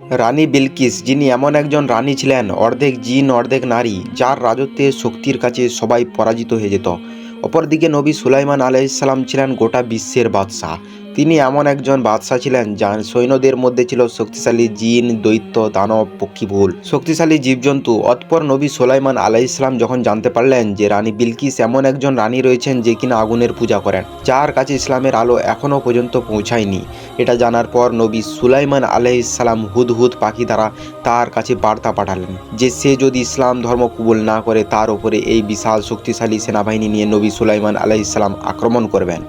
রানী বিলকিস, যিনি এমন একজন রানী ছিলেন, অর্ধেক জিন অর্ধেক নারী, যার রাজত্বের শক্তির কাছে সবাই পরাজিত হয়ে যেত। অপরদিকে নবী সুলাইমান আলাইহিসসালাম ছিলেন গোটা বিশ্বের বাদশাহ। তিনি এমন একজন বাদশাহ ছিলেন যার সৈন্যদের মধ্যে ছিল শক্তিশালী জিন, দৈত্য, দানব, পক্ষীভুল, শক্তিশালী জীবজন্তু। অতঃপর নবী সুলাইমান আলাইহিসসালাম যখন জানতে পারলেন যে রানী বিলকিস এমন একজন রানী রয়েছেন যে কিনা আগুনের পূজা করেন, যার কাছে ইসলামের আলো এখনও পর্যন্ত পৌঁছায়নি, এটা জানার পর নবী সুলাইমান আলাইহিসসালাম হুদহুদ পাখি দ্বারা তার কাছে বার্তা পাঠালেন যে সে যদি ইসলাম ধর্ম কবুল না করে তার উপরে এই বিশাল শক্তিশালী সেনাবাহিনী নিয়ে নবী সুলাইমান আলাইহিসসালাম আক্রমণ করবেন।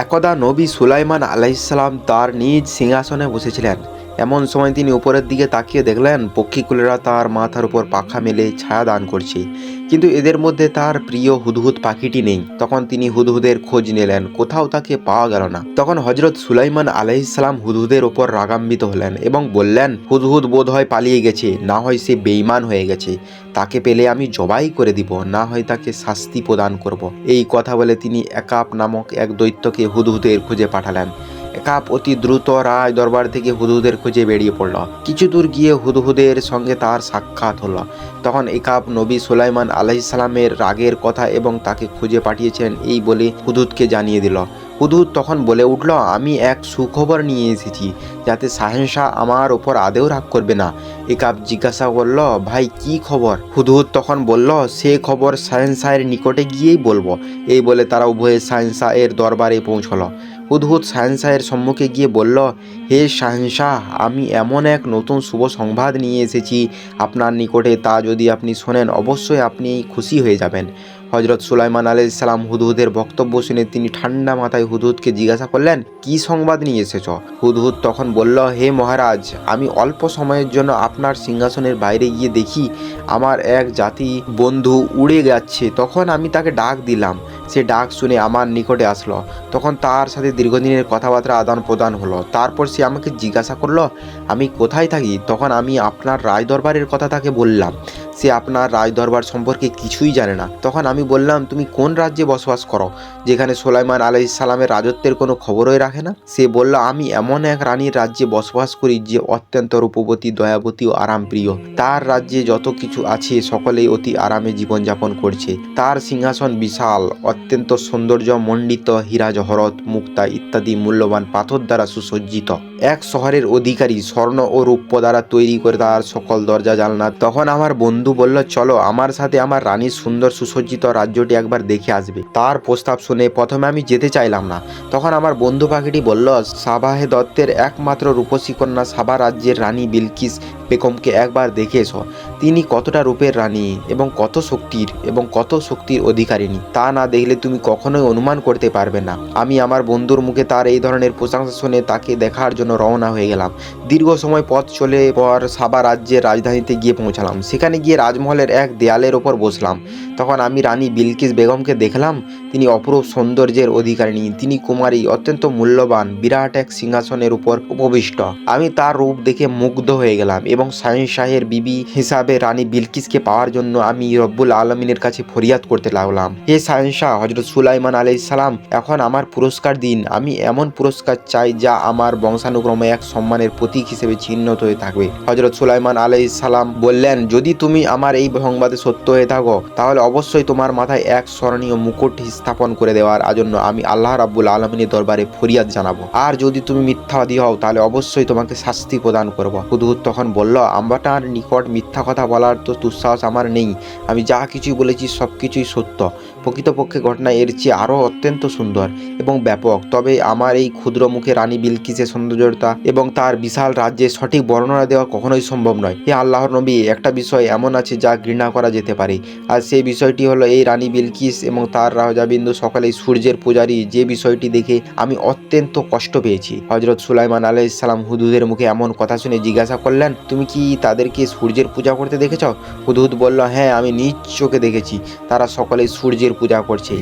একদা নবী সুলাইমান আলাইহিসসালাম তার নিজ সিংহাসনে বসেছিলেন। এমন সময় তিনি উপরের দিকে তাকিয়ে দেখলেন পক্ষীকুলেরা তার মাথার উপর পাখা মেলে ছায়া দান করছে, কিন্তু এদের মধ্যে তার প্রিয় হুদহুদ পাখিটি নেই। তখন তিনি হুদহুদের খোঁজ নিলেন, কোথাও তাকে পাওয়া গেল না। তখন হজরত সুলাইমান আলাইহিসসালাম হুদহুদের ওপর রাগান্বিত হলেন এবং বললেন, হুদহুদ বোধ হয় পালিয়ে গেছে, না হয় সে বেঈমান হয়ে গেছে। তাকে পেলে আমি জবাই করে দিব, না হয় তাকে শাস্তি প্রদান করব। এই কথা বলে তিনি একাপ নামক এক দৈত্যকে হুদহুদের খুঁজে পাঠালেন। একাপ অতি দ্রুত রায় দরবার থেকে হুদহুদের খুঁজে বেরিয়ে পড়ল। কিছু দূর গিয়ে হুদহুদের সঙ্গে তার সাক্ষাৎ হলো। তখন একাপ নবী সুলাইমান আলাইহিসসালামের রাগের কথা এবং তাকে খুঁজে পাঠিয়েছেন এই বলে হুদহুদকে জানিয়ে দিল। হুদহুদ তখন বলে উঠল, আমি এক সুখবর নিয়ে এসেছি, যাতে শাহেনশাহ আমার ওপর আদেও রাগ করবে না। একাপ জিজ্ঞাসা করল, ভাই কি খবর? হুদহুদ তখন বলল, সে খবর শাহেনশাহের নিকটে গিয়েই বলবো। এই বলে তারা উভয়ে শাহেনশাহের দরবারে পৌঁছল। হুদহুদ শাহেনশাহের সম্মুখে গিয়ে বলল, হে শাহেনশাহ, আমি এমন এক নতুন শুভ সংবাদ নিয়ে এসেছি আপনার নিকটে, তা যদি আপনি শোনেন অবশ্যই আপনি খুশি হয়ে যাবেন। হজরত সুলাইমান আলাইহিসসালাম হুদহুদের বক্তব্য শুনে তিনি ঠান্ডা মাথায় হুদহুদকে জিজ্ঞাসা করলেন, কি সংবাদ নিয়ে এসেছ? হুদহুদ তখন বলল, হে মহারাজ, আমি অল্প সময়ের জন্য আপনার সিংহাসনের বাইরে গিয়ে দেখি আমার এক জাতি বন্ধু উড়ে যাচ্ছে। তখন আমি তাকে ডাক দিলাম, সে ডাক শুনে আমার নিকটে আসলো। তখন তার সাথে দীর্ঘদিনের কথাবার্তা আদান প্রদান হলো। তারপর সে আমাকে জিজ্ঞাসা করলো আমি কোথায় থাকি। তখন আমি আপনার রাজদরবারের কথা তাকে বললাম। সে আপনার রাজদরবার সম্পর্কে কিছুই জানে না। তখন আমি বললাম, তুমি কোন রাজ্যে বসবাস করো যেখানে সুলাইমান আলাইহিসসালামের রাজত্বের কোনো খবরই রাখে না? সে বলল, আমি এমন এক রানীর রাজ্যে বসবাস করি যে অত্যন্ত রূপবতী, দয়াবতী ও আরামপ্রিয়। তার রাজ্যে যত কিছু আছে সকলেই অতি আরামে জীবনযাপন করছে। তার সিংহাসন বিশাল, অত্যন্ত সৌন্দর্য মণ্ডিত, হীরা জহরত, মুক্তা ইত্যাদি মূল্যবান পাথর দ্বারা সুসজ্জিত। এক শহরের অধিকারী স্বর্ণ ও রৌপ্য দ্বারা তৈরি করে তার সকল দরজা জানলা। তখন আমার বন্ধু বলল, চলো আমার সাথে আমার রানীর সুন্দর সুসজ্জিত রাজ্যটি একবার দেখে আসবে। তার প্রস্তাব শুনে প্রথমে আমি যেতে চাইলাম না। তখন আমার বন্ধু পাখিটি বলল, সাবাহে দত্তের একমাত্র রূপসী কন্যা সাবা রাজ্যের রানী বিলকিস বেগমকে একবার দেখে এসো। তিনি কতটা রূপের রানী এবং কত শক্তির অধিকারিণী, তা না দেখলে তুমি কখনোই অনুমান করতে পারবে না। আমি আমার বন্ধুর মুখে তার এই ধরনের প্রশংসা শুনে তাকে দেখার জন্য রওনা হয়ে গেলাম। দীর্ঘ সময় পথ চলে পর সাবা রাজ্যের রাজধানীতে গিয়ে পৌঁছালাম। সেখানে গিয়ে রাজমহলের এক দেয়ালের ওপর বসলাম। তখন আমি রানী বিলকিস বেগমকে দেখলাম। তিনি অপরূপ সৌন্দর্যের অধিকারিণী, তিনি কুমারী, অত্যন্ত মূল্যবান, বিরাট এক সিংহাসনের উপর উপবিষ্ট। আমি তার রূপ দেখে মুগ্ধ হয়ে গেলাম এবং শাহেনশাহের বিবি হিসাবে রানী বিলকিসকে পাওয়ার জন্য আমি রব্বুল আলমিনের কাছে ফরিয়াদ করতে লাগলাম। হে শাহেনশাহ হজরত সুলাইমান আলাইহিসসালাম, এখন আমার পুরস্কার দিন। আমি এমন পুরস্কার চাই যা আমার বংশানুক্রমে এক সম্মানের প্রতীক হিসেবে চিহ্নিত হয়ে থাকবে। হজরত সুলাইমান আলাইহিসসালাম বললেন, যদি তুমি আমার এই সংবাদে সত্য হয়ে থাকো তাহলে অবশ্যই তোমার মাথায় এক স্মরণীয় মুকুট স্থাপন করে দেওয়ার জন্য আমি আল্লাহ রাব্বুল আলমিনের দরবারে ফরিয়াদ জানাবো। আর যদি তুমি মিথ্যাবাদী হও তাহলে অবশ্যই তোমাকে শাস্তি প্রদান করব। হুদহুদ তখন বলল, আমার নিকট মিথ্যা কথা বলার তো দুঃসাহস আমার নেই। আমি যা কিছুই বলেছি সব কিছুই সত্য। প্রকৃতপক্ষে ঘটনা এর চেয়ে আরও অত্যন্ত সুন্দর এবং ব্যাপক। তবে আমার এই ক্ষুদ্র মুখে রানী বিলকিসের সৌন্দর্যতা এবং তার বিশাল রাজ্যের সঠিক বর্ণনা দেওয়া কখনোই সম্ভব নয়। হে আল্লাহর নবী, একটা বিষয় এমন আছে যা ঘৃণা করা যেতে পারে, আর সেই বিষয়টি হলো এই রানী বিলকিস এবং তার রাজাবিন্দু সকলেই সূর্যের পূজারী, যে বিষয়টি দেখে আমি অত্যন্ত কষ্ট পেয়েছি। হজরত সুলাইমান আলাইহিসসালাম হুদহুদের মুখে এমন কথা শুনে জিজ্ঞাসা করলেন, তুমি কি তাদেরকে সূর্যের পূজা করতে দেখেছ? হুদহুদ বলল, হ্যাঁ, আমি নিজ চোখে দেখেছি, তারা সকলেই সূর্যের পূজা করছে।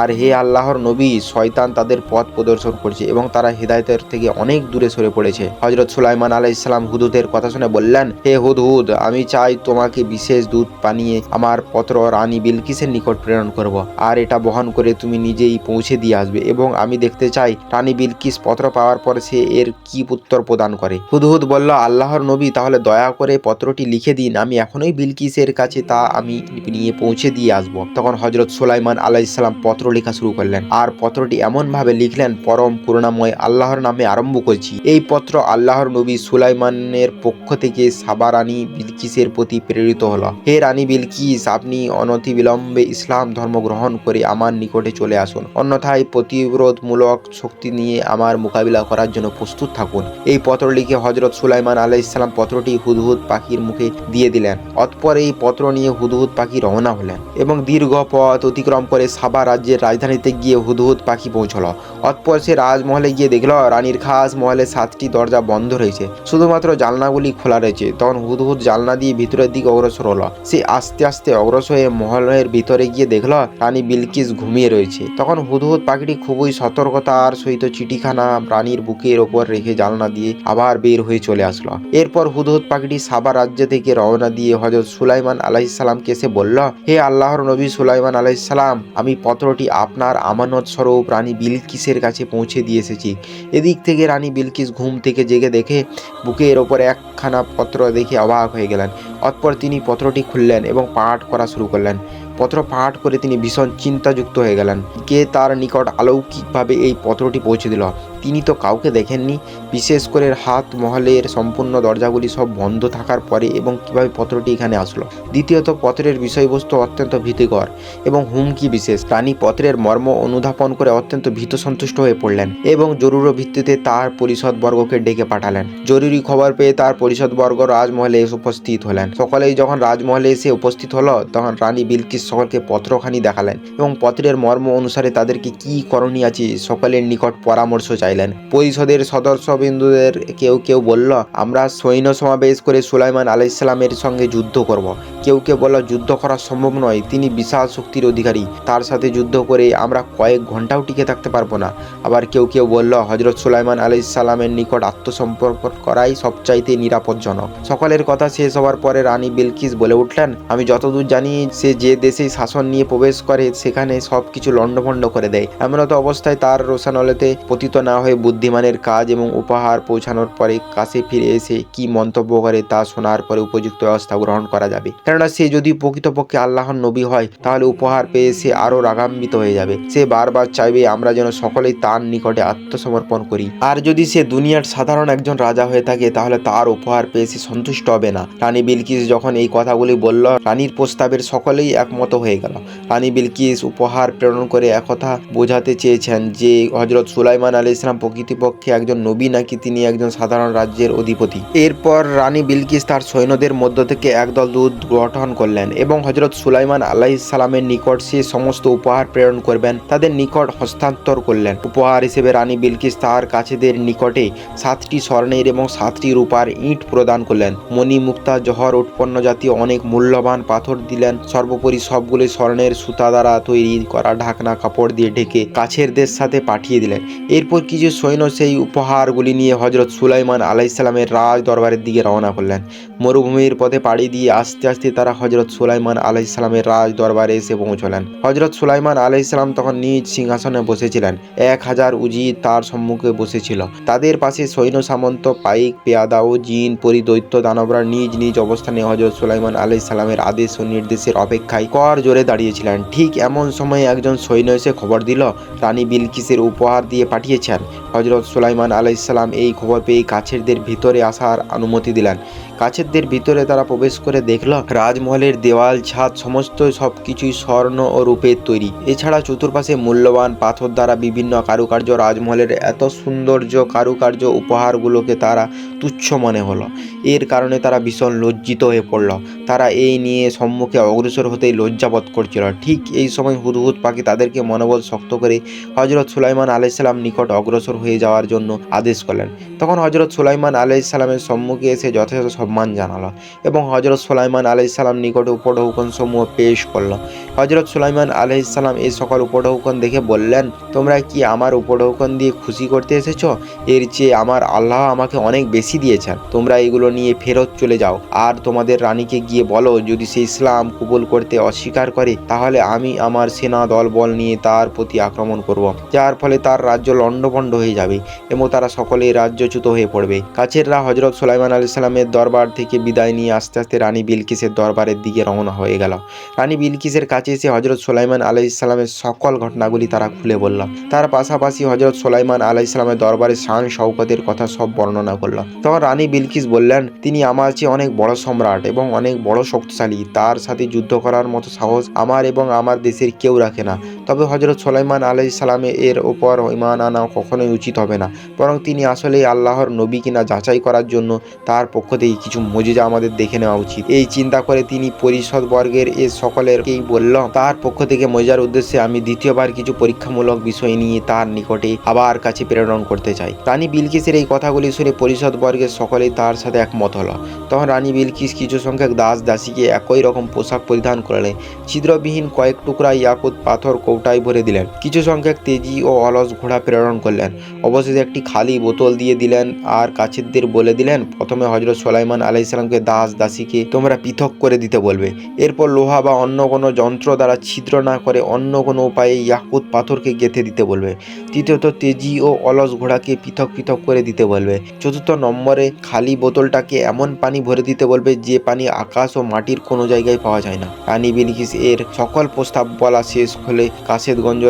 আর হে আল্লাহর নবী, শয়তান তাদের পথ প্রদর্শন করছে এবং তারা হেদায়েতের থেকে অনেক দূরে সরে পড়েছে। হযরত সুলাইমান আলাইহিস সালাম হুদহুদের কথা শুনে বললেন, হে হুদহুদ, আমি চাই তোমাকে বিশেষ দুধ পানিয়ে আমার পত্র রানী বিলকিসের নিকট প্রেরণ করব, আর এটা বহন করে তুমি নিজেই পৌঁছে দিয়ে আসবে, এবং আমি দেখতে চাই রানী বিলকিস পত্র পাওয়ার পর সে এর কি উত্তর প্রদান করে। হুদহুদ বলল, আল্লাহর নবী, তাহলে দয়া করে পত্রটি লিখে দিন, আমি এখনই বিলকিসের কাছে তা আমি নিয়ে পৌঁছে দিয়ে আসব। তখন হযরত সুলাইমান আলাইহিস সালাম পত্র লেখা শুরু করলেন, আর পত্রটি এমন ভাবে লিখলেন, পরম করুণাময় আল্লাহর নামে আরম্ভ করছি। এই পত্র আল্লাহর নবী সুলাইমানের পক্ষ থেকে সাবা রানী বিলকিসের প্রতি প্রেরিত হলো। হে রানী বিলকিস, আপনি অনতিবিলম্বে ইসলাম ধর্ম গ্রহণ করে আমার নিকটে চলে আসুন, অন্যথায় প্রতিরোধমূলক শক্তি নিয়ে আমার মোকাবিলা করার জন্য প্রস্তুত থাকুন। এই পত্র লিখে হযরত সুলাইমান আলাইহিস সালাম পত্রটি হুদহুদ পাখির মুখে দিয়ে দিলেন। অতঃপর এই পত্র নিয়ে হুদহুদ পাখি রওনা হলেন এবং দীর্ঘ পথ অতিক্রম করে সাবা রাজ্যের রাজধানীতে গিয়ে হুদহুদ পাখি পৌঁছল। অতঃপর সে রাজমহলে গিয়ে দেখল রানীর খাস মহলে 7টি দরজা বন্ধ রয়েছে, শুধুমাত্র জানলাগুলি খোলা রয়েছে। তখন হুদহুদ জানলা দিয়ে ভিতরের দিকে অগ্রসর হলো। সে আস্তে আস্তে অগ্রসর হয়ে মহলের ভিতরে গিয়ে দেখল রানী বিলকিস ঘুমিয়ে রয়েছে। তখন হুদহুদ পাখিটি খুবই সতর্কতার সহিত চিঠিখানা রানীর বুকের ওপর রেখে জানলা দিয়ে আবার বের হয়ে চলে আসলো। এরপর হুদহুদ পাখিটি সাবা রাজ্য থেকে রওনা দিয়ে হযরত সুলাইমান আলাইহিস সালামকে এসে বলল, হে আল্লাহর নবী সুলাইমান আলাইহিস সালাম, আমি পত্রটি আপনার আমানত স্বরূপ রানী বিলকিসের কাছে পৌঁছে দিয়ে এসেছি। এদিক থেকে রানী বিলকিস ঘুম থেকে জেগে দেখে বুকের ওপর একখানা পত্র দেখে অবাক হয়ে গেলেন। অতঃপর তিনি পত্রটি খুললেন এবং পাঠ করা শুরু করলেন। পত্র পাঠ করে তিনি ভীষণ চিন্তাযুক্ত হয়ে গেলেন। কে তার নিকট অলৌকিকভাবে এই পত্রটি পৌঁছে দিল? তিনি তো কাউকে দেখেননি, বিশেষ করে হাত মহলের সম্পূর্ণ দরজাগুলি সব বন্ধ থাকার পরে, এবং কিভাবে পত্রটি এখানে আসলো। দ্বিতীয়ত, পত্রের বিষয়বস্তু অত্যন্ত ভীতিকর এবং হুমকি বিশেষ। রানী পত্রের মর্ম অনুধাবন করে অত্যন্ত ভীত সন্তুষ্ট হয়ে পড়লেন এবং জরুরি ভিত্তিতে তার পরিষদবর্গকে ডেকে পাঠালেন। জরুরি খবর পেয়ে তার পরিষদবর্গ রাজমহলে এসে উপস্থিত হলেন। সকলেই যখন রাজমহলে এসে উপস্থিত হলো, তখন রানী বিলকিস সকলকে পত্রখানি দেখালেন এবং পত্রের মর্ম অনুসারে তাদেরকে কি করণীয় আছে সকলের নিকট পরামর্শ চাইলেন। পরিষদের সদস্যবৃন্দদের কেউ কেউ বলল, আমরা সৈন্য সমাবেশ করে সুলাইমান আলাইহিস সালামের সঙ্গে যুদ্ধ করব। কেউ কেউ বলল, যুদ্ধ করা সম্ভব নয়, তিনি বিশাল শক্তির অধিকারী, তার সাথে যুদ্ধ করে আমরা কয়েক ঘন্টাও টিকে থাকতে পারবো না। আবার কেউ কেউ বলল, হযরত সুলাইমান আলাইহিস সালামের নিকট আত্মসমর্পণ করাই সবচাইতে নিরাপদজনক। সকলের কথা শেষ হওয়ার পরে রানী বিলকিস বলে উঠলেন, আমি যতদূর জানি সে যে দেশে শাসন নিয়ে প্রবেশ করে সেখানে সবকিছু লণ্ডভণ্ড করে দেয়। এমনত অবস্থায় তার রোষানলেতে পতিত না হয়ে বুদ্ধিমানের কাজ এবং উপহার পৌঁছানোর পরে কাছে ফিরে এসে কি মন্তব্য করে তা শোনার পরে উপযুক্ত ব্যবস্থা গ্রহণ করা যাবে। কেননা সে যদি প্রকৃতপক্ষে আল্লাহর নবী হয়, তাহলে উপহার পেয়ে সে আরো রাগান্বিত হয়ে যাবে। সে বারবার চাইবে আমরা যেন সকলেই তার নিকটে আত্মসমর্পণ করি। আর যদি সে দুনিয়ার সাধারণ একজন রাজা হয়ে থাকে, তাহলে তার উপহার পেয়ে সে সন্তুষ্ট হবে না। রানী বিলকিস যখন এই কথাগুলি বলল, রানীর প্রস্তাবের সকলেই একমত হয়ে গেল। রানী বিলকিস উপহার প্রেরণ করে একথা বোঝাতে চেয়েছেন যে হযরত সুলাইমান আলাইহিস সালাম প্রকৃতপক্ষে একজন নবী নাকি তিনি একজন সাধারণ রাজ্যের অধিপতি। এরপর রানী বিলকিস তার সৈন্যদের মধ্য থেকে একদল দূত গঠন করলেন এবং হযরত সুলাইমান আলাইহিস সালামের নিকট সে সমস্ত উপহার প্রেরণ করবেন তাদের নিকট হস্তান্তর করলেন। উপহার হিসেবে রানী বিলকিস তার কাছেদের নিকটে 7টি স্বর্ণের এবং 7টি রূপার ইট প্রদান করলেন। মণি, মুক্তা, জহর উৎপন্ন জাতীয় অনেক মূল্যবান পাথর দিলেন। সর্বোপরি সবগুলি স্বর্ণের সুতা দ্বারা তৈরি করা ঢাকনা কাপড় দিয়ে ঢেকে কাছের দেশ সাথে পাঠিয়ে দিলেন। এরপর কিছু সৈন্য সেই উপহারগুলি নিয়ে হযরত সুলাইমান আলাইহিস সালামের রাজ দরবারের দিকে রওনা করলেন। মরুভূমির পথে পাড়ি দিয়ে আস্তে আস্তে তারা হযরত সুলাইমান আলাইহিস সালামের রাজ দরবারে এসে পৌঁছলেন। হযরত সুলাইমান আলাইহিস সালাম তখন নিজ সিংহাসনে বসেছিলেন। 1000 উজির তার সম্মুখে বসেছিল। তাদের পাশে সৈন্য সামন্ত, পাইক, পেয়াদা ও জিন, পরি, দৈত্য, দানবরা নিজ নিজ অবস্থানে হযরত সুলাইমান আলাইহিস সালামের আদেশ ও নির্দেশের অপেক্ষায় কর জোরে দাঁড়িয়েছিলেন। ঠিক এমন সময় একজন সৈন্য এসে খবর দিল, রানী বিলকিসের উপহার দিয়ে পাঠিয়েছেন। হযরত সুলাইমান আলাইহিস সালাম এই খবর পেয়ে কাছেরদের ভিতরে আসার অনুমতি দিলেন। কাছেরদের ভিতরে তারা প্রবেশ করে দেখল রাজমহলের দেওয়াল, ছাদ সমস্ত সবকিছুই স্বর্ণ ও রূপের তৈরি। এছাড়া চতুর্পাশে মূল্যবান পাথর দ্বারা বিভিন্ন কারুকার্য। রাজমহলের এত সৌন্দর্য কারুকার্য উপহারগুলোকে তারা তুচ্ছ মনে হলো। এর কারণে তারা ভীষণ লজ্জিত হয়ে পড়ল। তারা এই নিয়ে সম্মুখে অগ্রসর হতেই লজ্জাবোধ করছিল। ঠিক এই সময় হুদহুদ পাখি তাদেরকে মনোবল শক্ত করে হযরত সুলাইমান আলাইহিস সালাম নিকট অগ্রসর অগ্রসর হয়ে যাওয়ার জন্য আদেশ করলেন। তখন হজরত সুলাইমান আলাইহিসসালামের সম্মুখে এসে যথাযথ সম্মান জানালো এবং হজরত সুলাইমান আলাইহিসসালাম নিকটে উপঢৌকন সমূহ পেশ করল। হজরত সুলাইমান আলাইহিসসালাম এই সকল উপঢৌকন দেখে বললেন, তোমরা কি আমার উপঢৌকন দিয়ে খুশি করতে এসেছো? এর চেয়ে আমার আল্লাহ আমাকে অনেক বেশি দিয়েছেন। তোমরা এগুলো নিয়ে ফেরত চলে যাও আর তোমাদের রানীকে গিয়ে বলো, যদি সে ইসলাম কবুল করতে অস্বীকার করে তাহলে আমি আমার সেনা দলবল নিয়ে তার প্রতি আক্রমণ করব, যার ফলে তার রাজ্য লণ্ডভণ্ড হয়ে যাবে এবং তারা সকলেই রাজ্যচ্যুত হয়ে পড়বে। কাছেররা হজরত সুলাইমান আলাইহিসসালামের দরবার থেকে বিদায় নিয়ে আস্তে আস্তে রানী বিলকিসের দরবারের দিকে রওনা হয়ে গেল। রানী বিলকিসের কাছে এসে হজরত সুলাইমান আলাইহিসসালামের সকল ঘটনাগুলি তারা খুলে বলল। তার পাশাপাশি হজরত সুলাইমান আলাইহিসসালামের দরবারে শান শওকতের কথা সব বর্ণনা করল। তখন রানী বিলকিস বললেন, তিনি আমার চেয়ে অনেক বড় সম্রাট এবং অনেক বড় শক্তিশালী। তার সাথে যুদ্ধ করার মতো সাহস আমার এবং আমার দেশের কেউ রাখে না। তবে হজরত সুলাইমান আলাইহিসসালামের এর ওপর ঈমান আনা কখনোই উচিত হবে না, বরং তিনি আসলেই আল্লাহর নবী কিনা যাচাই করার জন্য তার পক্ষ থেকে কিছু মুজিজা আমাদের দেখে নেওয়া উচিত। এই চিন্তা করে তিনি পরিষদ বর্গের এ সকলেরকেই বলল, তার পক্ষ থেকে মুজিজার উদ্দেশ্যে আমি দ্বিতীয়বার কিছু পরীক্ষামূলক বিষয় নিয়ে তার নিকটে আবার কাছে প্রেরণ করতে চাই। রানী বিলকিসের এই কথাগুলি শুনে পরিষদ বর্গের সকলেই তার সাথে একমত হলো। তখন রানী বিলকিস কিছু সংখ্যক দাস দাসীকে একই রকম পোশাক পরিধান করলেন, ছিদ্রবিহীন কয়েক টুকরা ইয়াকুত পাথর কৌটায় ভরে দিলেন। কিছু সংখ্যক তেজি ও অলস ঘোড়া প্রেরণ করলেন। অবশেষে একটি খালি বোতল দিয়ে দিলেন আর কাছেরদের বলে দিলেন, প্রথমে হজরত সুলাইমান আলাইহিসসালামকে দাস দাসীকে তোমরা পৃথক করে দিতে বলবে। এরপর লোহা বা অন্য কোনো যন্ত্র দ্বারা ছিদ্র না করে অন্য কোনো উপায়ে ইয়াকুত পাথরকে গেঁথে দিতে বলবে। তৃতীয়ত তেজি ও অলস ঘোড়াকে পৃথক পৃথক করে দিতে বলবে। চতুর্থ নম্বরে খালি বোতলটাকে এমন পানি ভরে দিতে বলবে যে পানি আকাশ ও মাটির কোনো জায়গায় পাওয়া যায় না। রানী বিলকিস এর সকল প্রস্তাব বলা শেষ হলে কাশেদগঞ্জ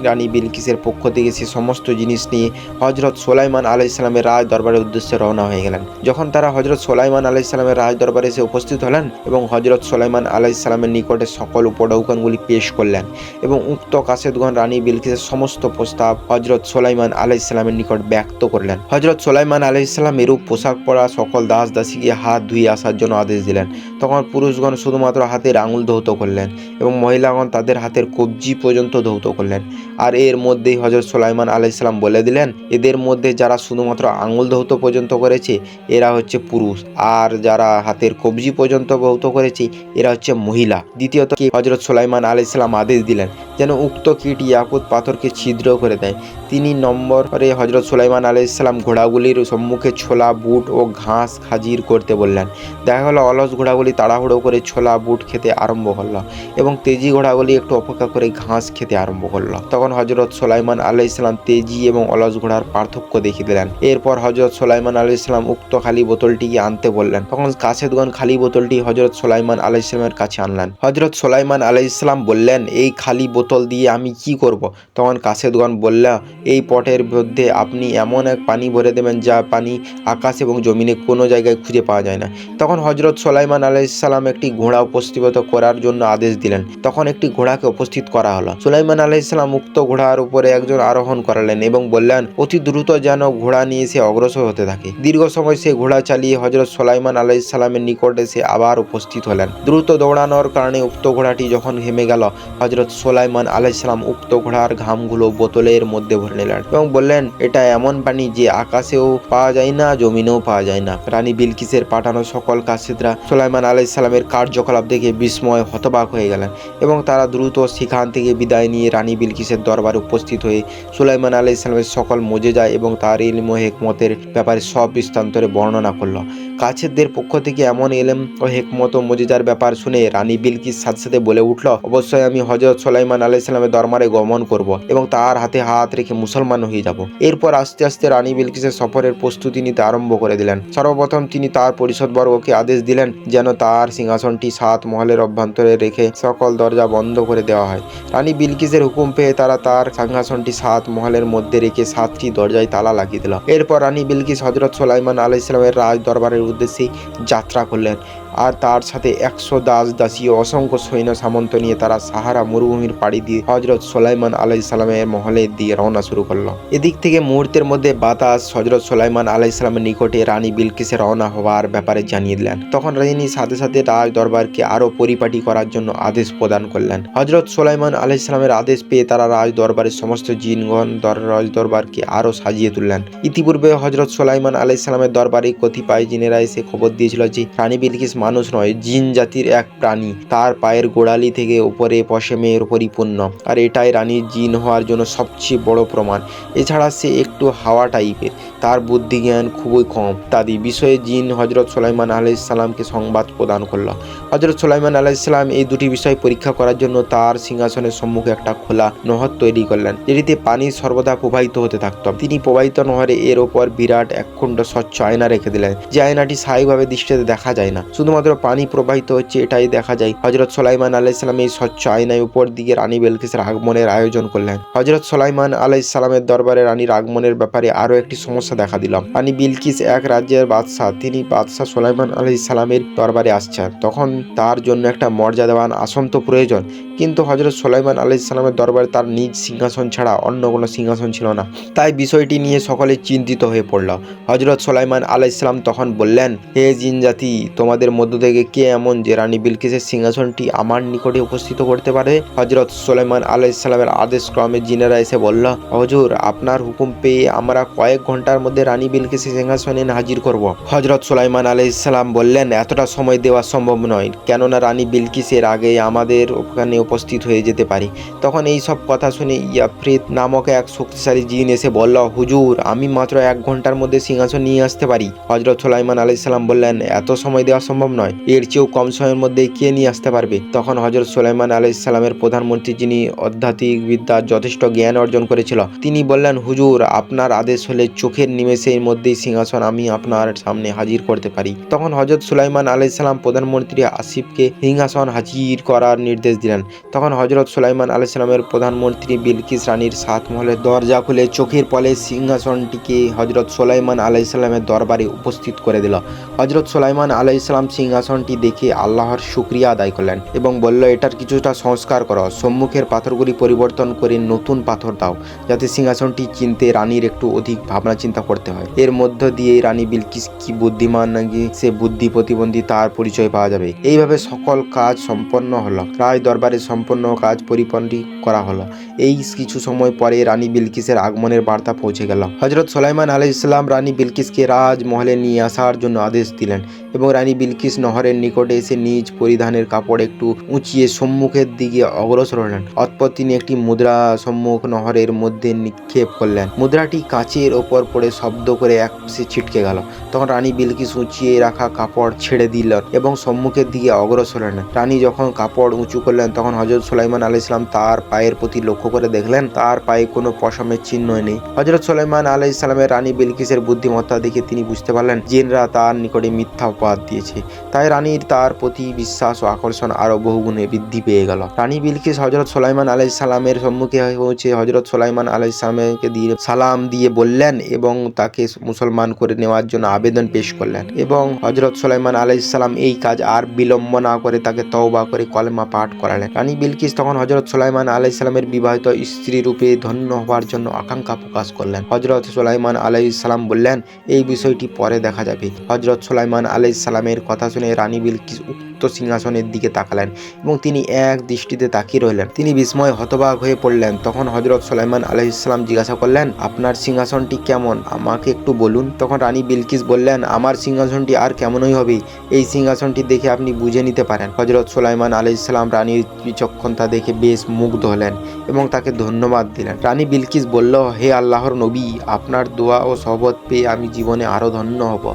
রানী বিলকিসের পক্ষ থেকে সে সমস্ত জিনিস নিয়ে হজরত সুলাইমান আলাইহিসসালামের রাজ দরবারের উদ্দেশ্যে রওনা হয়ে গেলেন। যখন তারা হজরত সুলাইমান আলাইহিসসালামের রাজ দরবারে এসে উপস্থিত হলেন এবং হজরত সুলাইমান আলাইহিসসালামের নিকটে সকল উপঢৌকনগুলি পেশ করলেন এবং উক্ত কাশেদগঞ্জ রানী বিলকিসের সমস্ত প্রস্তাব হজরত সুলাইমান আলাইহিসসালামের নিকট ব্যক্ত করলেন। হজরত সুলাইমান আলাইহিসসালাম এরূপ পোশাক পরা সকল দাস দাসীকে হাত ধুয়ে আসার জন্য আদেশ দিলেন। তখন পুরুষগণ শুধুমাত্র হাতের আঙুল ধৌত করলেন এবং মহিলাগণ তাদের হাতের কবজি পর্যন্ত ধৌত করলেন। আর এর মধ্যেই হজরত সুলাইমান আলাইহিসসালাম বলে দিলেন, এদের মধ্যে যারা শুধুমাত্র আঙুল ধৌত পর্যন্ত করেছে এরা হচ্ছে পুরুষ, আর যারা হাতের কবজি পর্যন্ত ধৌত করেছে এরা হচ্ছে মহিলা। দ্বিতীয়ত হজরত সুলাইমান আলাইহিসসালাম আদেশ দিলেন যেন উক্ত কীট ইয়াকুত পাথরকে ছিদ্র করে দেয়। 3 নম্বরে হজরত সুলাইমান আলাইহিসসালাম ঘোড়াগুলির সম্মুখে ছোলা বুট ও ঘাস হাজির করতে বললেন। দেখা হলো অলস ঘোড়াগুলি তাড়াহুড়ো করে ছোলা বুট খেতে আরম্ভ করলো এবং তেজি ঘোড়াগুলি একটু অপেক্ষা করে ঘাস খেতে আরম্ভ করলো। তখন হজরত সুলাইমান আলাইহিসসালাম তেজি এবং অলস ঘোড়ার পার্থক্য দেখিয়ে দিলেন। এরপর হজরত সুলাইমান আলাইহিসসালাম উক্ত খালি বোতলটিকে আনতে বললেন। তখন কাশেদগণ খালি বোতলটি হজরত সুলাইমান আলাইহিসসালামের কাছে আনলেন। হজরত সুলাইমান আলাইহিসসালাম বললেন, এই খালি বোতল দিয়ে আমি কি করব? তখন কাশেদগণ বলল, এই পটের মধ্যে আপনি এমন এক পানি ভরে দেবেন যা পানি আকাশ এবং জমিনে কোনো জায়গায় খুঁজে পাওয়া যায় না। তখন হজরত সুলাইমান আলাইহিসসালাম একটি ঘোড়া উপস্থিত করার জন্য আদেশ দিলেন। তখন একটি ঘোড়াকে উপস্থিত করা হলো। সুলাইমান আলাইহিসসালাম উক্ত ঘোড়ার উপরে একজন আরোহণ করালেন এবং বললেন, অতি দ্রুত যেন ঘোড়া নিয়ে সে অগ্রসর হতে থাকে। দীর্ঘ সময় সে ঘোড়া চালিয়ে হজরত সুলাইমান আলাইহিসসালামের নিকটে সে আবার উপস্থিত হলেন। দ্রুত দৌড়ানোর কারণে উক্ত ঘোড়াটি যখন হেমে গেল, হজরত সুলাইমান আলাইহিসসালাম উক্ত ঘোড়ার ঘামগুলো বোতলের মধ্যে ভরে নিলেন এবং বললেন, এটা এমন পানি যে আকাশেও পাওয়া যায় না, জমিনেও পাওয়া যায় না। রানী বিলকিসের পাঠানো সকল কাসেদরা সুলাইমান আলাইহিসসালামের কার্যকলাপ দেখে বিস্ময় হতবাক হয়ে গেলেন এবং তারা দ্রুত সেখান থেকে বিদায় নিয়ে রানী বিলকিসের দরবারে উপস্থিত হয়ে সুলাইমান আলাইহিসসালামের সকল মুজিজা এবং তার ইলম ও হেকমতের ব্যাপারে সব বিস্তান্তরে বর্ণনা করল। কাছেরদের পক্ষ থেকে এমন ইলম ও হেকমত ও মুজিজার ব্যাপার শুনে রানী বিলকিস সাথে সাথে বলে উঠল, অবশ্যই আমি হজরত সুলাইমান আলাইহিসসালামের দরবারে গমন করব এবং তার হাতে হাত রেখে মুসলমান হয়ে যাব। এরপর আস্তে আস্তে রানী বিলকিসের সফরের প্রস্তুতি নিতে আরম্ভ করে দিলেন। সর্বপ্রথম তিনি তার পরিষদবর্গকে আদেশ দিলেন যেন তার সিংহাসনটি 7 মহলের অভ্যন্তরে রেখে সকল দরজা বন্ধ করে দেওয়া হয়। রানী বিলকিসের হুকুম পেয়ে তারা তার সিংহাসনটি 7 মহলের মধ্যে রেখে 7টি দরজায় তালা লাগিয়ে দিল। এরপর রানী বিলকিস হজরত সুলাইমান আলাইহিসসালামের রাজ দরবারের উদ্দেশ্যে যাত্রা করলেন। আর তার সাথে 100 দাস দাসী ও অসংখ্য সৈন্য সামন্ত নিয়ে তারা সাহারা মরুভূমির পাড়ি দিয়ে হজরত সুলাইমান আলাইহিসসালামের মহলের দিকে রওনা শুরু করলো। এদিক থেকে মুহূর্তের মধ্যে বাতাস হজরত সুলাইমান আলাইহিসসালামের নিকটে রানী বিলকিসের রওনা হওয়ার ব্যাপারে জানিয়ে দিলেন। তখন রানী সাথে সাথে রাজ দরবারকে আরো পরিপাটি করার জন্য আদেশ প্রদান করলেন। হজরত সুলাইমান আলাইহিসসালামের আদেশ পেয়ে তারা রাজ দরবারের সমস্ত জিনগণ রাজ দরবারকে আরো সাজিয়ে তুললেন। ইতিপূর্বে হজরত সুলাইমান আলাইহিসসালামের দরবারে কতিপয় জিনেরা এসে খবর দিয়েছিল যে রানী বিলকিস মানুষ নয়, জিন জাতির এক প্রাণী, তার পায়ের গোড়ালি থেকে উপরে পশমের পরিপূর্ণ, আর এটাই রানীর জিন হওয়ার জন্য সবচেয়ে বড় প্রমাণ। এছাড়া সে একটু হাওয়া টাইপের, তার বুদ্ধিজ্ঞান খুবই কম ইত্যাদি বিষয়ে জিন হজরত সুলাইমান আলাইহিসসালামকে সংবাদ প্রদান করল। হজরত সুলাইমান আলাইহিসসালাম এই দুটি বিষয় পরীক্ষা করার জন্য তার সিংহাসনের সম্মুখে একটা খোলা নহর তৈরি করলেন, যেটিতে পানি সর্বদা প্রবাহিত হতে থাকত। তিনি প্রবাহিত নহরে এর ওপর বিরাট একখণ্ড স্বচ্ছ আয়না রেখে দিলেন, যে আয়নাটি স্বাভাবিকভাবে দৃষ্টিতে দেখা যায় না, শুধুমাত্র পানি প্রবাহিত হচ্ছে এটাই দেখা যায়। হজরত সুলাইমান আলাইহিসসালাম এই স্বচ্ছ আয়নায় উপর দিকে রানী বিলকিসের আগমনের আয়োজন করলেন। হজরত সুলাইমান আলাইহিসসালামের দরবারে রানীর আগমনের ব্যাপারে আরো একটি সমস্যা দেখা দিল। রানী বিলকিস এক রাজ্যের বাদশাহ, তিনি বাদশাহ সুলাইমান আলাইহিসসালামের দরবারে আসছেন, তখন তার জন্য একটা মর্যাদাবান আসন তো প্রয়োজন, কিন্তু হজরত সুলাইমান আলাইহিসসালামের দরবারে তার নিজ সিংহাসন ছাড়া অন্য কোনো সিংহাসন ছিল না। তাই বিষয়টি নিয়ে সকলে চিন্তিত হয়ে পড়ল। হজরত সুলাইমান আলাইহিসসালাম তখন বললেন, হে জিন জাতি, তোমাদের মধ্য থেকে কে এমন যে রানী বিলকিসের সিংহাসনটি আমার নিকটে উপস্থিত করতে পারে? হজরত সুলাইমান আলাইহিসসালামের আদেশ ক্রমে জিনেরা এসে বলল, হুজুর, আপনার হুকুম পেয়ে আমরা কয়েক ঘন্টার মধ্যে রানী বিলকিসের সিংহাসনে হাজির করব। হজরত সুলাইমান আলাইহিসসালাম বললেন, এতটা সময় দেওয়া সম্ভব নয়, কেননা রানী বিলকিসের আগে আমাদের ওখানে উপস্থিত হয়ে যেতে পারি। তখন এই সব কথা শুনে ইয়াফরিত নামক এক শক্তিশালী জিন এসে বলল, হুজুর, আমি মাত্র 1 ঘন্টার মধ্যে সিংহাসন নিয়ে আসতে পারি। হজরত সুলাইমান আলাইহিসসালাম বললেন, এত সময় দেওয়া সম্ভব নয়, এর চেয়েও কম সময়ের মধ্যে কে নিয়ে আসতে পারবে? তখন হজরত সুলাইমান আলাইহিসসালামের প্রধানমন্ত্রী, যিনি আধ্যাত্মিক বিদ্যার যথেষ্ট জ্ঞান অর্জন করেছিল, তিনি বললেন, হুজুর, আপনার আদেশ হলে চোখের নিমেষের মধ্যেই সিংহাসন আমি আপনার সামনে হাজির করতে পারি। তখন হজরত সুলাইমান আলাইহিসসালাম প্রধানমন্ত্রী আসিফকে সিংহাসন হাজির করার নির্দেশ দিলেন। তখন হজরত সুলাইমান আলাইহিসসালামের প্রধানমন্ত্রী বিলকিস রানীর 7 মহলের দরজা খুলে চোখের পলে সিংহাসনটিকে হজরত সুলাইমান আলাইহিসসালামের দরবারে উপস্থিত করে দিল। হজরত সুলাইমান আলাইহিসসালাম সিংহাসনটি দেখে আল্লাহর শুকরিয়া আদায় করলেন এবং বলল, এটার কিছুটা সংস্কার করো, সম্মুখের পাথরগুলি পরিবর্তন করে নতুন পাথর দাও, যাতে সিংহাসনটি চিনতে রানীর একটু অধিক ভাবনা চিন্তা করতে হয়। এর মধ্য দিয়ে রানী বিলকিস কি বুদ্ধিমান নাকি সে বুদ্ধি প্রতিবন্ধী তার পরিচয় পাওয়া যাবে। এইভাবে সকল কাজ সম্পন্ন হলো। রাজ দরবারে সম্পন্ন কাজ পরিপন্থী করা হলো। এই কিছু সময় পরে রানী বিলকিসের আগমনের বার্তা পৌঁছে গেল। হজরত সুলাইমান আলাইহিসসালাম রানী বিলকিসকে রাজমহলে নিয়ে আসার জন্য আদেশ দিলেন এবং রানী বিলকিস নহরের নিকটে এসে নিজ পরিধানের কাপড় একটু উঁচিয়ে সম্মুখের দিকে অগ্রসর হলেন। অতঃপর তিনি একটি মুদ্রা সম্মুখ নহরের মধ্যে নিক্ষেপ করলেন। মুদ্রাটি কাঁচের ওপর পড়ে শব্দ করে একপাশে ছিটকে গেল। তখন রানী বিলকিস উঁচিয়ে রাখা কাপড় ছেড়ে দিলেন এবং সম্মুখের দিকে অগ্রসর হলেন। রানী যখন কাপড় উঁচু করলেন, তখন হজরত সুলাইমান আলাইহিসসালাম তার পায়ের প্রতি লক্ষ্য করে দেখলেন তার পায়ে কোনো পশমের চিহ্ন নেই। হজরত সুলাইমান আলাইহিসসালামের রানী বিলকিসের বুদ্ধিমত্তা দেখে তিনি বুঝতে পারলেন জিনরা তার নিকটে মিথ্যা অপবাদ দিয়েছে। তাই রানীর তার প্রতি বিশ্বাস ও আকর্ষণ আরো বহুগুণে বৃদ্ধি পেয়ে গেল। রানী বিলকিস হজরত সুলাইমান আলাইহিসসালামের সম্মুখে পৌঁছে হজরত সুলাইমান আলাইহিসসালামকে দিয়ে সালাম দিয়ে বললেন এবং তাকে মুসলমান করে নেওয়ার জন্য আবেদন পেশ করলেন এবং হজরত সুলাইমান আলাইহিসসালাম এই কাজ আর বিলম্ব না করে তাকে তওবা করে কলেমা পাঠ করালেন। রানী বিলকিস তখন হজরত সুলাইমান আলাইহিসসালামের বিবাহিত স্ত্রী রূপে ধন্য হওয়ার জন্য আকাঙ্ক্ষা প্রকাশ করলেন। হজরত সুলাইমান আলাইহিসসালাম বললেন, এই বিষয়টি পরে দেখা যাবে। হজরত সুলাইমান আলাইহিসসালামের কথা শুনে রানী বিলকিস উক্ত সিংহাসনের দিকে তাকালেন এবং তিনি এক দৃষ্টিতে তাকিয়ে রইলেন। তিনি বিস্ময়ে হতবাক হয়ে পড়লেন। তখন হজরত সুলাইমান আলাইহিসসালাম জিজ্ঞাসা করলেন, আপনার সিংহাসনটি কেমন, আমাকে একটু বলুন। তখন রানী বিলকিস বললেন, আমার সিংহাসনটি আর কেমনই হবে, এই সিংহাসনটি দেখে আপনি বুঝে নিতে পারেন। হজরত সুলাইমান আলাইহিসসালাম রানীর বিচক্ষণতা দেখে বেশ মুগ্ধ হলেন এবং তাকে ধন্যবাদ দিলেন। রানী বিলকিস বলল, হে আল্লাহর নবী, আপনার দোয়া ও সহবত পেয়ে আমি জীবনে আরো ধন্য হব।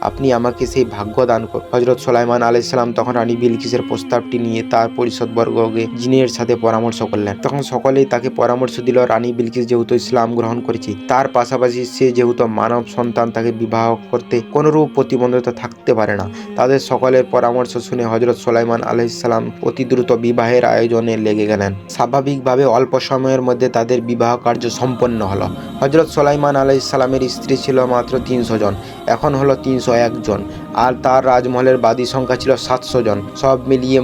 আপনি আমাকে সেই ভাগ্য দান করুন। হজরত সুলাইমান আলাইহিসসালাম তখন রানী বিলকিসের প্রস্তাবটি নিয়ে তার পরিষদবর্গকে জিনের সাথে পরামর্শ করলেন। তখন সকলেই তাকে পরামর্শ দিল, রানী বিলকিস যেহেতু ইসলাম গ্রহণ করেছে, তার পাশাপাশি সে যেহেতু মানব সন্তান, তাকে বিবাহ করতে কোনরূপ প্রতিবন্ধকতা থাকতে পারে না। তাদের সকলের পরামর্শ শুনে হজরত সুলাইমান আলাইহিসসালাম অতি দ্রুত বিবাহের আয়োজনে লেগে গেলেন। স্বাভাবিকভাবে অল্প সময়ের মধ্যে তাদের বিবাহ কার্য সম্পন্ন হলো। হজরত সুলাইমান আলাইহিসসালামের স্ত্রী ছিল মাত্র 300 জন, এখন হলো 301 জন, আর তার রাজমহলের বাদী সংখ্যা ছিল 700 জন। সব মিলিয়ে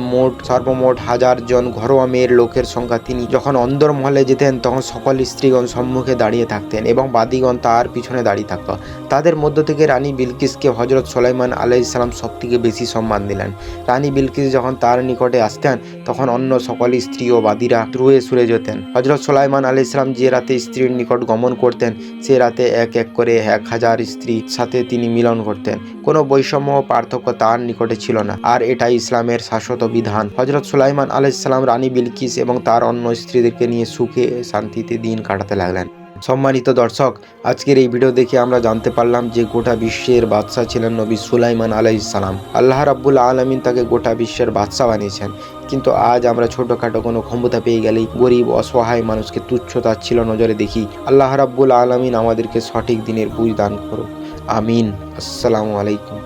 সর্বমোট 1000 জন ঘরোয়া মেয়ের লোকের সংখ্যা। তিনি যখন অন্দরমহলে যেতেন তখন সকল স্ত্রীগণ সম্মুখে দাঁড়িয়ে থাকতেন এবং বাদীগণ তার পিছনে দাঁড়িয়ে থাকত। তাদের মধ্য থেকে রানী বিলকিসকে হজরত সুলাইমান আলাইহিস সালাম সব থেকে বেশি সম্মান দিলেন। রানী বিলকিস যখন তার নিকটে আসতেন তখন অন্য সকল স্ত্রী ও বাদীরা রুয়ে সুরে যেতেন। হজরত সুলাইমান আলাইহিস সালাম যে রাতে স্ত্রীর নিকট গমন করতেন সে রাতে এক এক করে 1000 স্ত্রীর সাথে তিনি মিলন করতেন। কোনো বৈষম্য ও পার্থক্য তার নিকটে ছিল না। আর এটাই ইসলামের শাশ্বত বিধান। হজরত সুলাইমান আলাইহিস সালাম রানী বিলকিস এবং তার অন্য স্ত্রীদেরকে নিয়ে সুখে শান্তিতে দিন কাটাতে লাগলেন। সম্মানিত দর্শক, আজকের এই ভিডিও দেখে আমরা জানতে পারলাম যে গোটা বিশ্বের বাদশাহ ছিলেন নবী সুলাইমান আলাইহিস সালাম। আল্লাহ রাব্বুল আলামিন তাকে গোটা বিশ্বের বাদশাহ বানিয়েছেন। কিন্তু আজ আমরা ছোটখাটো কোনো ক্ষমতা পেয়ে গেলেই গরিব অসহায় মানুষকে তুচ্ছ তাচ্ছিল্য নজরে দেখি। আল্লাহ রাব্বুল আলামিন আমাদেরকে সঠিক দিনের বুঝ দান করুন। আমিন। আসসালামু আলাইকুম।